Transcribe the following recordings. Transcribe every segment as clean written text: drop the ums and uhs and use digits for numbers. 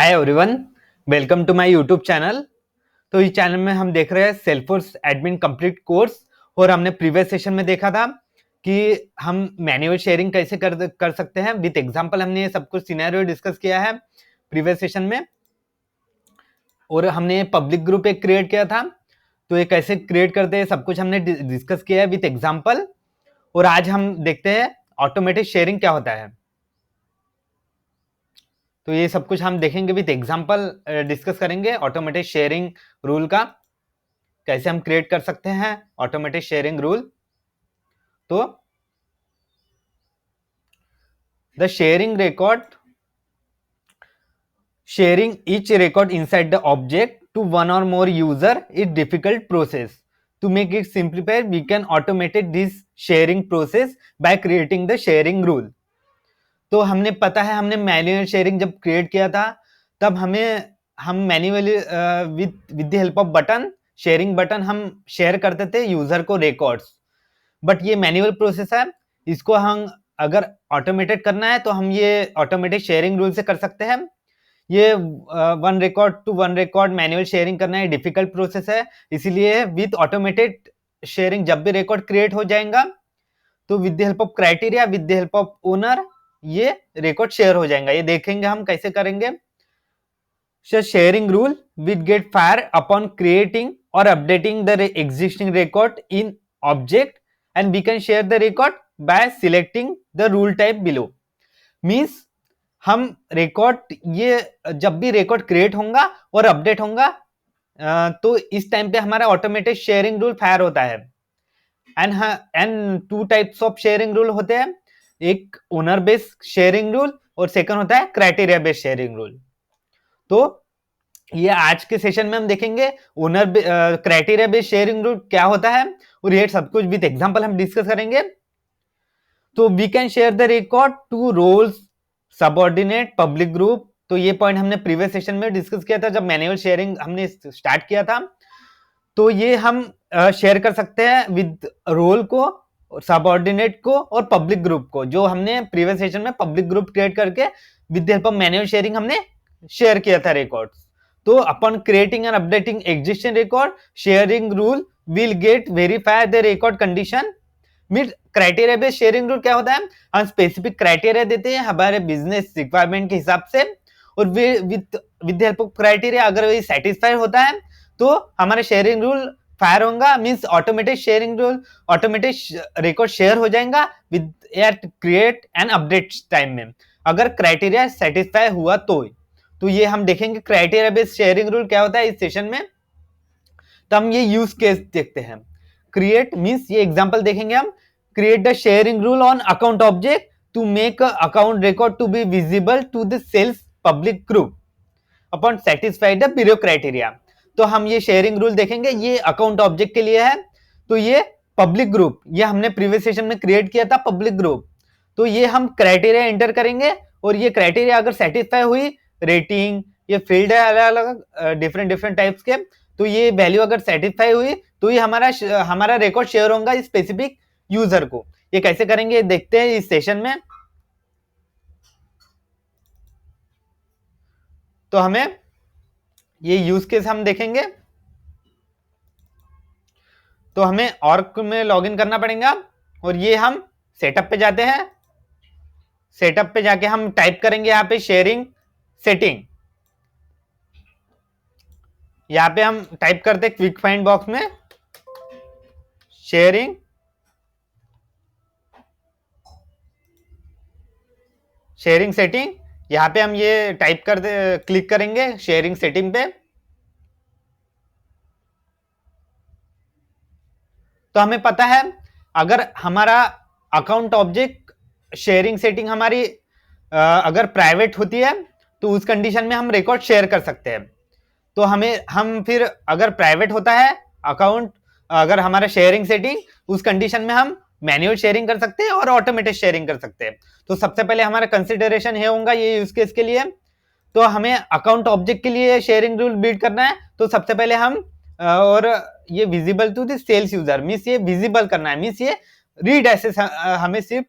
Hi everyone, welcome to my YouTube channel. तो इस channel में हम देख रहे हैं सेल्फोर्स एडमिन कंप्लीट कोर्स। और हमने प्रीवियस सेशन में देखा था कि हम मैन्युअल शेयरिंग कैसे कर सकते हैं विद एग्जांपल। हमने ये सब कुछ सिनेरियो डिस्कस किया है प्रीवियस सेशन में, और हमने पब्लिक ग्रुप एक क्रिएट किया था। तो ये कैसे क्रिएट करते हैं सब कुछ हमने डिस्कस किया है विद एग्जाम्पल। और आज हम देखते हैं ऑटोमेटिक शेयरिंग क्या होता है। तो ये सब कुछ हम देखेंगे विद एग्जांपल, डिस्कस करेंगे ऑटोमेटिक शेयरिंग रूल का कैसे हम क्रिएट कर सकते हैं ऑटोमेटिक शेयरिंग रूल। तो the sharing each record inside the object to one or more user is difficult process. To make it simplified, we can automate this sharing process by creating the sharing rule. तो हमने पता है, हमने manual sharing जब create किया था तब हम manually with the help off button, sharing button, हम शेयर करते थे यूजर को रिकॉर्ड्स। बट ये मैन्युअल प्रोसेस है, इसको हम अगर ऑटोमेटेड करना है तो हम ये ऑटोमेटिक शेयरिंग रूल से कर सकते हैं। ये one record to one record manual sharing करना है, डिफिकल्ट प्रोसेस है। इसीलिए विद ऑटोमेटेड शेयरिंग जब भी रिकॉर्ड क्रिएट हो जाएगा तो with the help of criteria, with the help of owner, ये रिकॉर्ड शेयर हो जाएगा। ये देखेंगे हम कैसे करेंगे। Sharing rule will get fire upon creating और updating the existing record in object and we can share the record by selecting the rule type below. Means हम रिकॉर्ड, ये जब भी रिकॉर्ड क्रिएट होगा और अपडेट होगा तो इस टाइम पे हमारा ऑटोमेटिक शेयरिंग रूल फायर होता है। And two types of sharing rule होते हैं, एक ओनर बेस्ड शेयरिंग रूल और सेकंड होता है क्राइटेरिया बेस्ड शेयरिंग रूल। तो ये आज के सेशन में हम देखेंगे owner criteria based sharing rule क्या होता है, और ये सब कुछ विद एग्जांपल हम डिस्कस करेंगे। तो we can share the record to roles, subordinate, public group. तो ये पॉइंट हमने प्रीवियस सेशन में डिस्कस किया था जब मैन्युअल शेयरिंग हमने स्टार्ट किया था। तो ये हम शेयर कर सकते हैं विद रोल को, सबऑर्डिनेट को और पब्लिक ग्रुप को, जो हमने प्रीवियस सेशन में पब्लिक ग्रुप क्रिएट करके with the help of manual sharing हमने शेयर किया था रिकॉर्ड्स। तो upon creating and updating existing record, sharing rule will get verify the record condition. Meet criteria based sharing rule क्या होता है, हम स्पेसिफिक क्राइटेरिया देते हैं हमारे बिजनेस रिक्वायरमेंट के हिसाब से, और with the help of criteria अगर ये सेटिस्फाई होता है तो हमारा शेयरिंग रूल फायर होगा। Means automatic sharing rule, automatic record share हो जाएगा with at create and update time में, अगर क्राइटेरिया सेटिस्फाई हुआ तो ये हम देखेंगे क्राइटेरिया बेस्ड शेयरिंग रूल क्या होता है इस सेशन में। तो हम ये यूज केस देखते हैं। क्रिएट मींस ये एग्जांपल देखेंगे हम, create the sharing rule on account object to make account record to be visible to the sales public group upon satisfy the below criteria. तो हम ये शेयरिंग रूल देखेंगे, ये अकाउंट ऑब्जेक्ट के लिए है। तो ये पब्लिक ग्रुप, ये हमने प्रीवियस सेशन में क्रिएट किया था पब्लिक ग्रुप। तो ये हम क्राइटेरिया एंटर करेंगे और ये क्राइटेरिया अगर सेटिस्फाई हुई, रेटिंग, ये फील्ड है अलग अलग डिफरेंट टाइप्स के, तो ये वैल्यू अगर सेटिस्फाई हुई तो ये हमारा रिकॉर्ड शेयर होगा स्पेसिफिक यूजर को। ये कैसे करेंगे देखते हैं इस सेशन में। तो हमें ये यूज केस हम देखेंगे। तो हमें ऑर्क में लॉगिन करना पड़ेगा और ये हम सेटअप पे जाते हैं। सेटअप पे जाके हम टाइप करेंगे यहाँ पे शेयरिंग सेटिंग। यहाँ पे हम टाइप करते हैं क्विक फाइंड बॉक्स में शेयरिंग सेटिंग। यहाँ पे हम ये टाइप कर दे, क्लिक करेंगे शेयरिंग सेटिंग पे। तो हमें पता है अगर हमारा अकाउंट ऑब्जेक्ट शेयरिंग सेटिंग हमारी अगर प्राइवेट होती है तो उस कंडीशन में हम रिकॉर्ड शेयर कर सकते हैं। तो हम फिर अगर प्राइवेट होता है अकाउंट, अगर हमारा शेयरिंग सेटिंग, उस कंडीशन में हम मैन्युअल शेयरिंग कर सकते हैं और ऑटोमेटेड शेयरिंग कर सकते हैं। तो सबसे पहले हमारा कंसिडरेशन है होगा ये यूज केस के लिए। तो हमें अकाउंट ऑब्जेक्ट के लिए शेयरिंग रूल बिल्ड करना है। तो सबसे पहले हम और ये visible to the sales user, means ये विजिबल करना है, मीन्स ये रीड एक्सेस हमें सिर्फ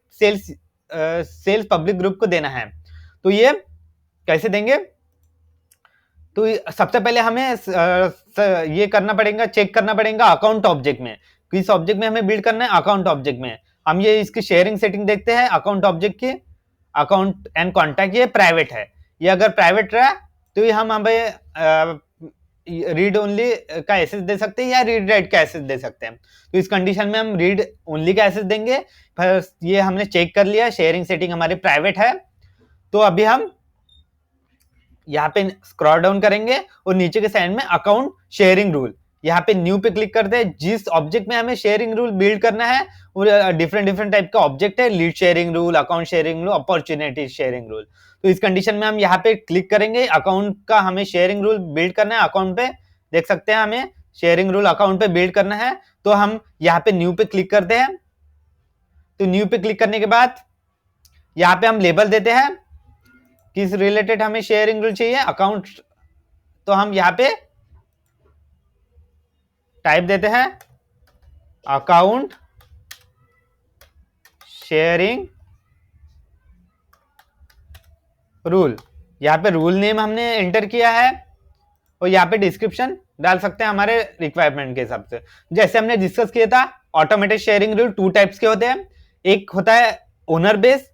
सेल्स पब्लिक ग्रुप को देना है। तो ये कैसे देंगे, तो सबसे पहले हमें ये करना पड़ेगा, चेक करना पड़ेगा अकाउंट ऑब्जेक्ट में, किस ऑब्जेक्ट में हमें बिल्ड करना है, अकाउंट ऑब्जेक्ट में। हम ये इसकी शेयरिंग सेटिंग देखते हैं अकाउंट ऑब्जेक्ट की। अकाउंट एंड कॉन्टैक्ट ये प्राइवेट है, ये अगर प्राइवेट रहा तो ये हम हमें रीड ओनली का एसेस दे सकते हैं या रीड राइट का एसेस दे सकते हैं। तो इस कंडीशन में हम रीड ओनली का एसेस देंगे। फिर ये हमने चेक कर लिया शेयरिंग सेटिंग हमारी प्राइवेट है। तो अभी हम यहाँ पे स्क्रॉल डाउन करेंगे और नीचे के साइड में अकाउंट शेयरिंग रूल, यहाँ पे न्यू पे क्लिक करते हैं। जिस ऑब्जेक्ट में हमें शेयरिंग रूल बिल्ड करना है वो डिफरेंट डिफरेंट टाइप का ऑब्जेक्ट है, lead sharing rule, account sharing rule, opportunity sharing rule. तो इस कंडीशन में हम यहाँ पे क्लिक करेंगे, अकाउंट का हमें शेयरिंग रूल बिल्ड करना है। अकाउंट पे देख सकते हैं हमें शेयरिंग रूल अकाउंट पे बिल्ड करना है, तो हम यहाँ पे न्यू पे क्लिक करते हैं। तो न्यू पे क्लिक करने के बाद यहाँ पे हम लेबल देते हैं किस रिलेटेड हमें शेयरिंग रूल चाहिए, अकाउंट। तो हम यहाँ पे टाइप देते हैं अकाउंट शेयरिंग रूल। यहाँ पे रूल नेम हमने एंटर किया है और यहाँ पे डिस्क्रिप्शन डाल सकते हैं हमारे रिक्वायरमेंट के हिसाब से। जैसे हमने डिस्कस किया था ऑटोमेटेड शेयरिंग रूल 2 टाइप्स के होते हैं, एक होता है ओनर बेस,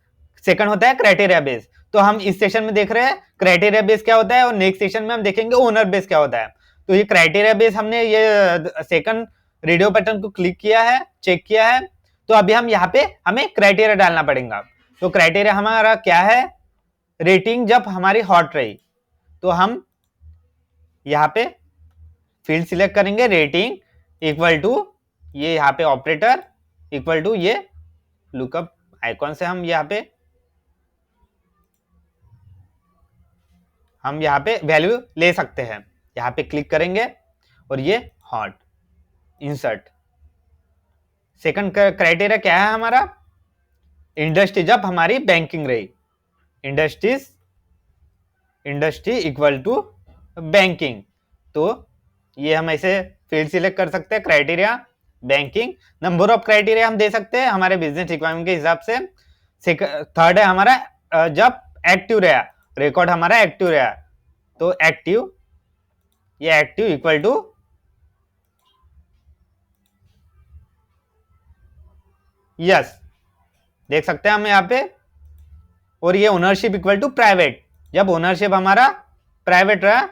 सेकंड होता है क्राइटेरिया बेस। तो हम इस सेशन में देख रहे हैं क्राइटेरिया बेस क्या होता है और नेक्स्ट सेशन में हम देखेंगे ओनर बेस क्या होता है। तो ये क्राइटेरिया बेस हमने ये सेकंड रेडियो पैटर्न को क्लिक किया है, चेक किया है। तो अभी हम यहाँ पे हमें क्राइटेरिया डालना पड़ेगा। तो क्राइटेरिया हमारा क्या है, रेटिंग जब हमारी हॉट रही। तो हम यहाँ पे फील्ड सिलेक्ट करेंगे, रेटिंग इक्वल टू ये यहाँ पे ऑपरेटर इक्वल टू ये लुकअप आइकॉन से हम यहाँ पे वैल्यू ले सकते हैं। यहाँ पे क्लिक करेंगे और ये हॉट इंसर्ट। सेकंड क्राइटेरिया क्या है हमारा, इंडस्ट्री जब हमारी बैंकिंग रही, इंडस्ट्री इक्वल टू बैंकिंग। तो ये हम ऐसे फील्ड सिलेक्ट कर सकते हैं, criteria banking. Number of criteria हम दे सकते हैं हमारे बिजनेस रिक्वायरमेंट के हिसाब से। थर्ड है हमारा जब एक्टिव रहा, रिकॉर्ड हमारा एक्टिव रहा। तो एक्टिव, ये एक्टिव इक्वल टू यस, देख सकते हैं हम यहाँ पे। और ये ओनरशिप इक्वल टू प्राइवेट, जब ओनरशिप हमारा प्राइवेट रहा,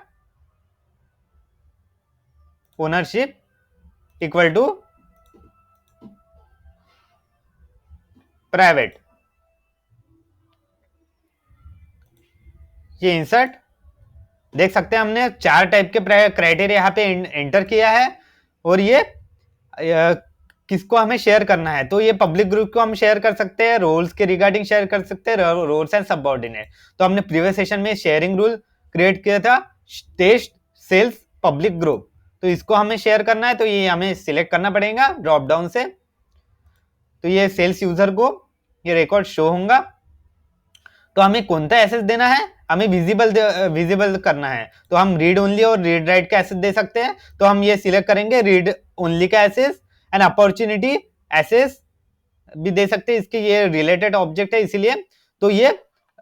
ओनरशिप इक्वल टू प्राइवेट। ये इंसर्ट देख सकते हैं हमने 4 टाइप के क्राइटेरिया यहाँ पे एंटर किया है। और ये किसको हमें शेयर करना है, तो ये पब्लिक ग्रुप को हम शेयर कर सकते हैं, रोल्स के रिगार्डिंग शेयर कर सकते हैं, रोल्स एंड सबऑर्डिनेट। तो हमने प्रीवियस सेशन में शेयरिंग रूल क्रिएट किया था, टेस्ट सेल्स पब्लिक ग्रुप। तो इसको हमें शेयर करना है, तो ये हमें सिलेक्ट करना पड़ेगा ड्रॉप डाउन से। तो ये सेल्स यूजर को ये रिकॉर्ड शो होगा। तो हमें कौन सा एसेस देना है, हमें विजिबल करना है। तो हम रीड ओनली और रीड राइट का एसेस दे सकते हैं। तो हम ये सिलेक्ट करेंगे रीड ओनली का एसेस एंड अपॉर्चुनिटी एसेस भी दे सकते हैं, इसके ये रिलेटेड ऑब्जेक्ट है इसीलिए। तो ये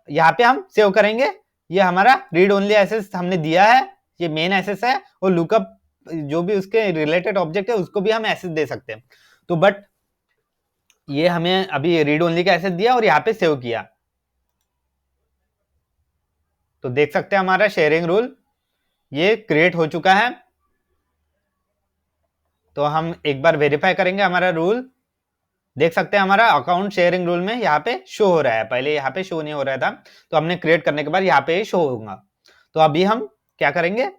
यहाँ पे हम सेव करेंगे, ये हमारा रीड ओनली एसेस हमने दिया है, ये मेन एसेस है। और लुकअप जो भी उसके रिलेटेड ऑब्जेक्ट है उसको भी हम एसेस दे सकते हैं। तो बट ये हमें अभी रीड ओनली का एसेस दिया और यहाँ पे सेव किया। तो देख सकते हैं हमारा शेयरिंग रूल ये क्रिएट हो चुका है। तो हम एक बार वेरीफाई करेंगे हमारा रूल। देख सकते हैं हमारा अकाउंट शेयरिंग रूल में यहाँ पे शो हो रहा है, पहले यहाँ पे शो नहीं हो रहा था। तो हमने क्रिएट करने के बाद यहाँ पे शो होगा। तो अभी हम क्या करेंगे,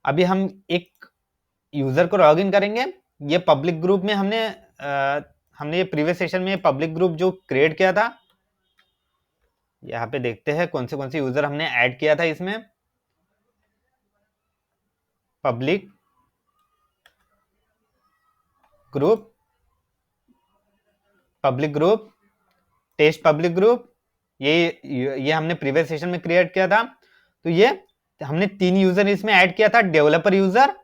अभी हम एक यूजर को लॉग इन करेंगे। ये पब्लिक ग्रुप में हमने ये प्रीवियस सेशन में पब्लिक ग्रुप जो क्रिएट किया था, यहाँ पे देखते हैं कौन से यूजर हमने ऐड किया था इसमें। Public group, test public group, ये हमने प्रीवियस सेशन में क्रिएट किया था। तो ये हमने 3 यूजर इसमें ऐड किया था, डेवलपर यूजर,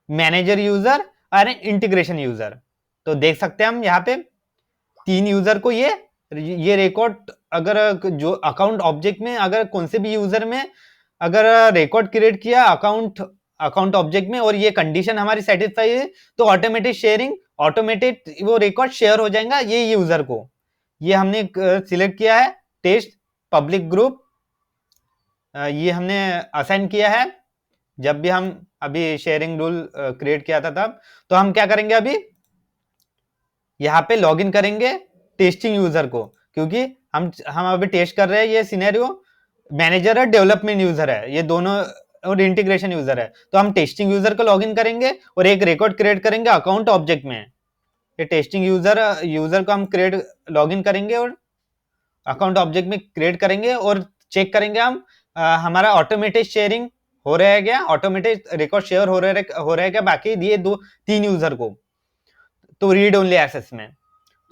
मैनेजर यूजर और इंटीग्रेशन यूजर। तो देख सकते हैं हम यहाँ पे 3 यूजर को ये रिकॉर्ड, अगर जो अकाउंट ऑब्जेक्ट में अगर कौन से भी यूजर में अगर रिकॉर्ड क्रिएट किया अकाउंट ऑब्जेक्ट में और ये कंडीशन हमारी सेटिस्फाई है तो ऑटोमेटेड वो रिकॉर्ड शेयर हो जाएगा ये यूजर को। ये हमने सिलेक्ट किया है टेस्ट पब्लिक ग्रुप, ये हमने असाइन किया है जब भी हम अभी शेयरिंग रूल क्रिएट किया था तब। तो हम क्या करेंगे अभी यहाँ पे लॉगिन करेंगे टेस्टिंग यूजर को, क्योंकि हम अभी टेस्ट कर रहे हैं ये सिनेरियो मैनेजर है डेवलपमेंट यूजर है ये दोनों और इंटीग्रेशन यूजर है। तो हम टेस्टिंग यूजर को लॉगिन करेंगे और एक रिकॉर्ड क्रिएट करेंगे अकाउंट ऑब्जेक्ट में। ये टेस्टिंग यूजर को हम क्रिएट लॉगिन करेंगे और अकाउंट ऑब्जेक्ट में क्रिएट करेंगे और चेक करेंगे हम हमारा ऑटोमेटेड शेयरिंग हो रहा है क्या, ऑटोमेटेड रिकॉर्ड शेयर हो रहा है क्या बाकी दिए 2-3 यूजर को, तो रीड ओनली एक्सेस में।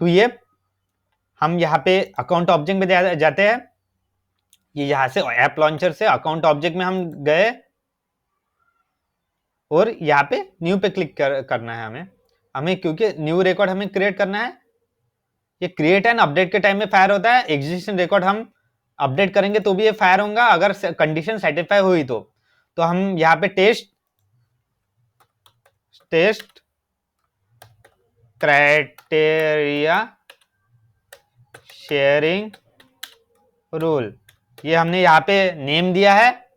तो ये हम यहाँ पे अकाउंट ऑब्जेक्ट में जाते हैं, ये यहाँ से ऐप लॉन्चर से अकाउंट ऑब्जेक्ट में हम गए और यहाँ पे न्यू पे क्लिक करना है हमें क्योंकि न्यू रिकॉर्ड हमें क्रिएट करना है। ये क्रिएट एंड अपडेट के टाइम में फायर होता है, एग्जिस्टिंग रिकॉर्ड हम अपडेट करेंगे तो भी ये फायर होगा अगर कंडीशन सेटिस्फाई हुई तो हम यहाँ पे टेस्ट क्राइटेरिया शेयरिंग रूल, ये हमने यहाँ पे नेम दिया है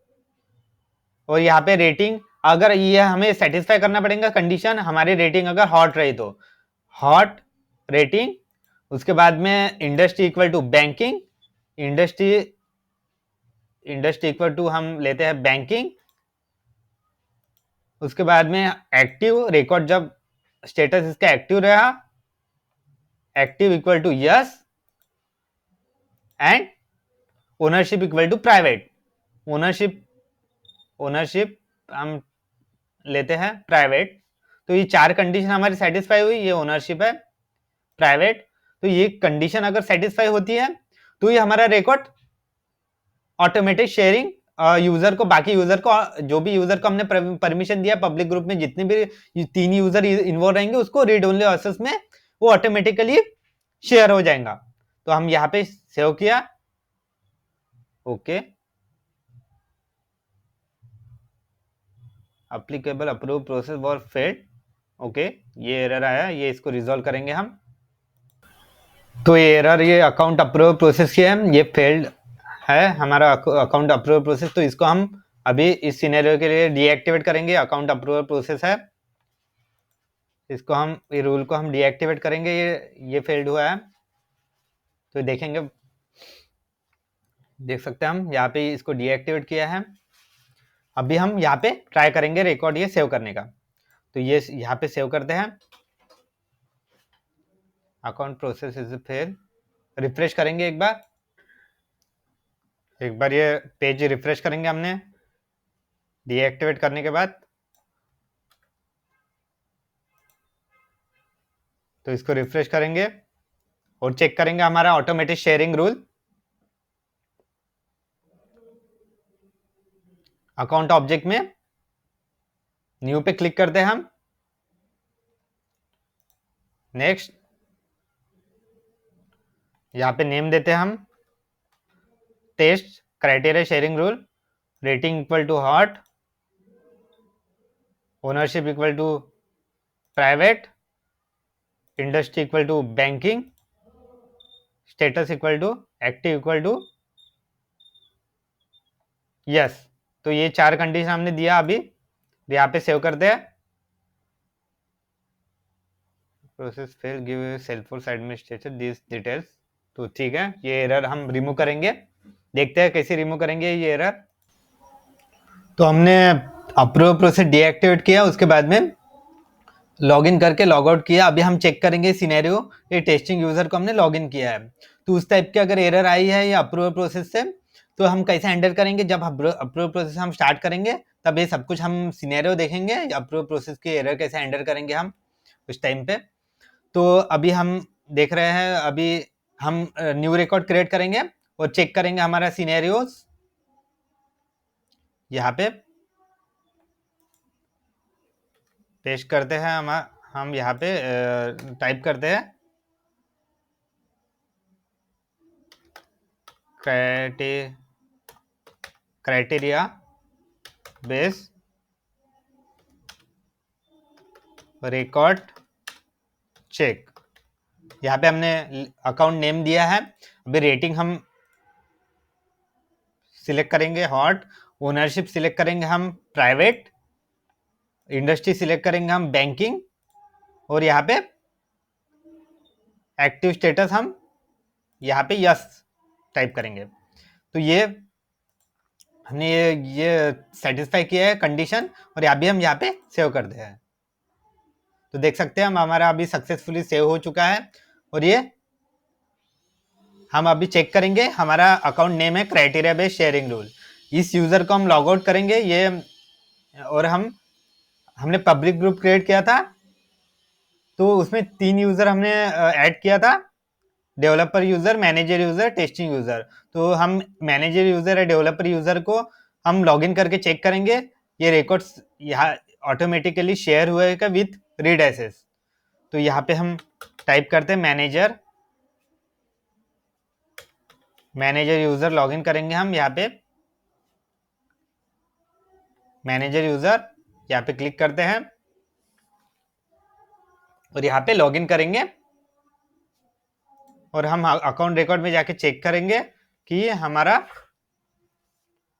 और यहाँ पे रेटिंग, अगर ये हमें सेटिस्फाई करना पड़ेगा कंडीशन हमारी रेटिंग अगर हॉट रही तो हॉट रेटिंग। उसके बाद में industry equal to banking, industry equal to हम लेते हैं बैंकिंग। उसके बाद में एक्टिव रिकॉर्ड, जब स्टेटस इसका एक्टिव रहा active equal to yes and ownership equal to private, ownership हम लेते हैं प्राइवेट। तो ये 4 कंडीशन हमारी सेटिस्फाई हुई, ये ओनरशिप है प्राइवेट। तो ये कंडीशन अगर सेटिस्फाई होती है तो ये हमारा रिकॉर्ड ऑटोमेटिक शेयरिंग यूजर को, बाकी यूजर को, जो भी यूजर को हमने परमिशन दिया पब्लिक ग्रुप में जितने भी 3 यूजर इन्वॉल्व रहेंगे उसको रीड ओनली एक्सेस में वो ऑटोमेटिकली शेयर हो जाएगा। तो हम यहाँ पे सेव किया, okay applicable approve process war failed, okay ये एरर आया, ये इसको रिजॉल्व करेंगे हम। तो ये एरर ये अकाउंट अप्रूव प्रोसेस की है, ये फेल्ड है हमारा अकाउंट अप्रूवल प्रोसेस, तो इसको हम अभी इस सिनेरियो के लिए डीएक्टिवेट करेंगे। अकाउंट अप्रूवल प्रोसेस है, इसको हम ये रूल को हम डीएक्टिवेट करेंगे, ये फेल्ड हुआ है तो देखेंगे, देख सकते हैं हम यहाँ पे इसको डीएक्टिवेट किया है। अभी हम यहाँ पे ट्राई करेंगे रिकॉर्ड ये सेव करने का, तो ये यहाँ पे सेव करते हैं account process is fail, refresh करेंगे एक बार ये पेज रिफ्रेश करेंगे हमने डीएक्टिवेट करने के बाद। तो इसको रिफ्रेश करेंगे और चेक करेंगे हमारा automatic sharing rule, account object में न्यू पे क्लिक करते हैं हम, नेक्स्ट यहाँ पे नेम देते हैं हम test criteria sharing rule, rating equal to hot, ownership equal to private, industry equal to banking, status equal to active equal to yes. तो ये 4 कंडीशन हमने दिया, अभी यहाँ पे सेव करते हैं। Process fail give Salesforce administrator this details, तो ठीक है ये एरर हम रिमूव करेंगे, देखते हैं कैसे रिमूव करेंगे ये एरर। तो हमने अप्रूव प्रोसेस डीएक्टिवेट किया, उसके बाद में लॉगिन करके लॉग आउट किया। अभी हम चेक करेंगे सिनेरियो, ये टेस्टिंग यूजर को हमने लॉगिन किया है तो उस टाइप के अगर एरर आई है या अप्रूवल प्रोसेस से तो हम कैसे हैंडल करेंगे। जब अप्रूवल प्रोसेस हम स्टार्ट करेंगे तब ये सब कुछ हम सिनेरियो देखेंगे, अप्रूवल प्रोसेस के एरर कैसे हैंडल करेंगे हम उस टाइम पे। तो अभी हम देख रहे हैं, अभी हम न्यू रिकॉर्ड क्रिएट करेंगे और चेक करेंगे हमारा सिनेरियोस। यहाँ पे पेस्ट करते हैं हम यहाँ पे टाइप करते हैं क्राइटेरिया बेस रिकॉर्ड चेक। यहाँ पे हमने अकाउंट नेम दिया है। अभी रेटिंग हम सिलेक्ट करेंगे हॉट, ओनरशिप सिलेक्ट करेंगे हम प्राइवेट, इंडस्ट्री सिलेक्ट करेंगे हम बैंकिंग, और यहाँ पे एक्टिव स्टेटस हम यहाँ पे यस टाइप करेंगे। तो ये हमने ये सेटिस्फाई किया है कंडीशन, और अभी हम यहाँ पे सेव कर दे हैं। तो देख सकते हैं हम हमारा अभी सक्सेसफुली सेव हो चुका है। और ये हम अभी चेक करेंगे, हमारा अकाउंट नेम है क्राइटेरिया बेस्ड शेयरिंग रूल। इस यूजर को हम लॉग आउट करेंगे ये, और हमने पब्लिक ग्रुप क्रिएट किया था, तो उसमें 3 यूजर हमने ऐड किया था, developer user, manager user, testing user. तो हम मैनेजर यूजर या डेवलपर यूजर को हम लॉगिन करके चेक करेंगे ये रिकॉर्ड्स यहाँ ऑटोमेटिकली शेयर हुए का विथ रीड एसेस। तो यहाँ पे हम टाइप करते हैं मैनेजर यूजर लॉगिन करेंगे हम यहाँ पे, मैनेजर यूजर यहाँ पे क्लिक करते हैं और यहाँ पे लॉगिन करेंगे, और हम अकाउंट रिकॉर्ड में जाके चेक करेंगे कि हमारा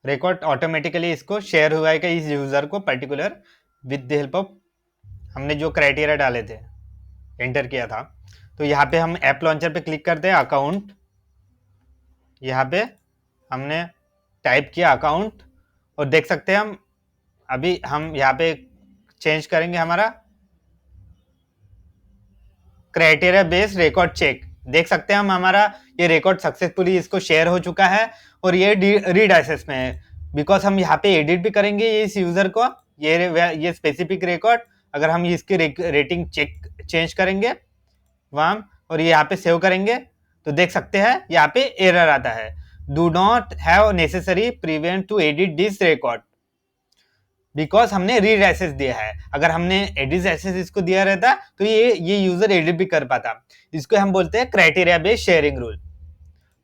रिकॉर्ड ऑटोमेटिकली इसको शेयर हुआ है कि इस यूजर को particular with the help of हमने जो क्राइटेरिया डाले थे, एंटर किया था। तो यहाँ पे हम ऐप लॉन्चर पे क्लिक करते हैं, अकाउंट, यहाँ पे हमने टाइप किया अकाउंट, और देख सकते हैं हम यहाँ पे चेंज करेंगे हमारा क्राइटेरिया बेस्ड रिकॉर्ड चेक। देख सकते हैं हम हमारा ये रिकॉर्ड सक्सेसफुली इसको शेयर हो चुका है, और ये रीड एक्सेस में है, बिकॉज हम यहाँ पे एडिट भी करेंगे इस यूजर को, ये स्पेसिफिक रिकॉर्ड, अगर हम इसकी रेटिंग चेंज करेंगे वहां, और ये यहाँ पे सेव करेंगे, तो देख सकते हैं यहाँ पे एरर आता है, do not have necessary prevent to edit this record, because हमने रीड एक्सेस दिया है। अगर हमने एडिट एक्सेस इसको दिया रहता तो ये यूजर एडिट भी कर पाता। इसको हम बोलते हैं क्राइटेरिया बेस्ड शेयरिंग रूल।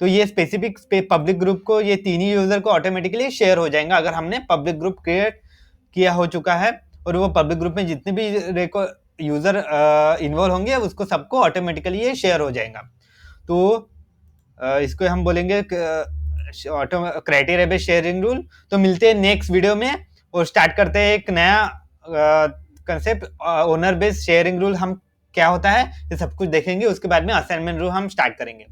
तो ये स्पेसिफिक पब्लिक ग्रुप को, ये 3 ही यूजर को ऑटोमेटिकली शेयर हो जाएगा अगर हमने पब्लिक ग्रुप क्रिएट किया हो चुका है, और वो पब्लिक ग्रुप में जितने भी यूजर इन्वॉल्व होंगे उसको सबको ऑटोमेटिकली ये शेयर हो जाएगा। तो इसको हम बोलेंगे क्राइटेरिया बेस्ड शेयरिंग रूल। तो मिलते हैं नेक्स्ट वीडियो में, और स्टार्ट करते हैं एक नया concept, owner based sharing rule हम क्या होता है ये सब कुछ देखेंगे। उसके बाद में असाइनमेंट रूल हम स्टार्ट करेंगे।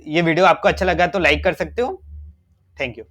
ये वीडियो आपको अच्छा लगा तो लाइक कर सकते हो। Thank you.